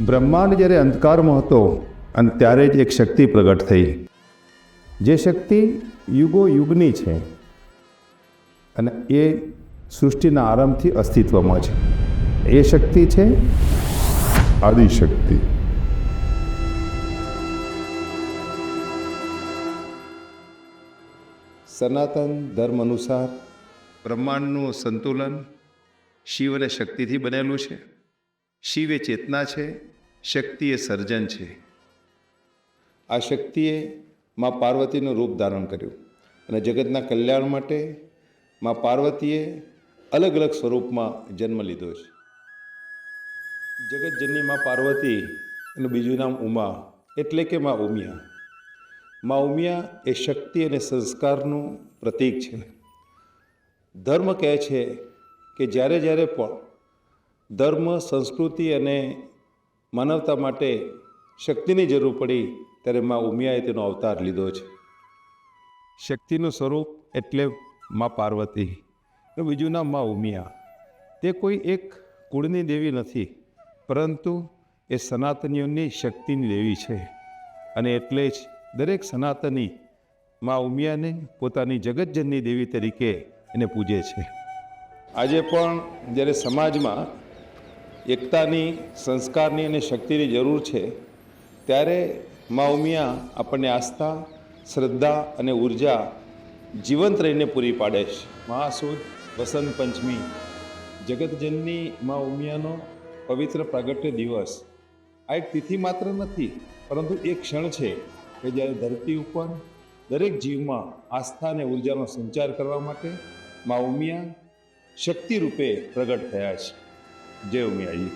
બ્રહ્માંડ જ્યારે અંધકારમાં હતો અને ત્યારે જ એક શક્તિ પ્રગટ થઈ, જે શક્તિ યુગો યુગની છે અને એ સૃષ્ટિના આરંભથી અસ્તિત્વમાં છે. એ શક્તિ છે આદિશક્તિ. સનાતન ધર્મ અનુસાર બ્રહ્માંડનું સંતુલન શિવ અને શક્તિથી બનેલું છે. શિવ એ ચેતના છે, શક્તિ એ સર્જન છે. આ શક્તિએ મા પાર્વતીનું રૂપ ધારણ કર્યું અને જગતના કલ્યાણ માટે મા પાર્વતીએ અલગ અલગ સ્વરૂપમાં જન્મ લીધો છે. જગતજનની મા પાર્વતી એનું બીજું નામ ઉમા, એટલે કે મા ઉમિયા. મા ઉમિયા એ શક્તિ અને સંસ્કારનું પ્રતીક છે. ધર્મ કહે છે કે જ્યારે જ્યારે પણ ધર્મ, સંસ્કૃતિ અને માનવતા માટે શક્તિની જરૂર પડી ત્યારે મા ઉમિયાએ તેનો અવતાર લીધો છે. શક્તિનું સ્વરૂપ એટલે મા પાર્વતી, બીજું નામ મા ઉમિયા. તે કોઈ એક કુળની દેવી નથી, પરંતુ એ સનાતનીઓની શક્તિની દેવી છે. અને એટલે જ દરેક સનાતની મા ઉમિયાને પોતાની જગતજનની દેવી તરીકે એને પૂજે છે. આજે પણ જ્યારે સમાજમાં એકતાની, સંસ્કારની અને શક્તિની જરૂર છે, ત્યારે મા ઉમિયા આપણને આસ્થા, શ્રદ્ધા અને ઉર્જા જીવંત રહીને પૂરી પાડે છે. મહાસુદ વસંત પંચમી જગતજનની મા ઉમિયાનો પવિત્ર પ્રાગટ્ય દિવસ. આ એક તિથિ માત્ર નથી, પરંતુ એક ક્ષણ છે કે જ્યારે ધરતી ઉપર દરેક જીવમાં આસ્થા અને ઉર્જાનો સંચાર કરવા માટે મા ઉમિયા શક્તિ રૂપે પ્રગટ થયા છે. જય ઉમિયાજી.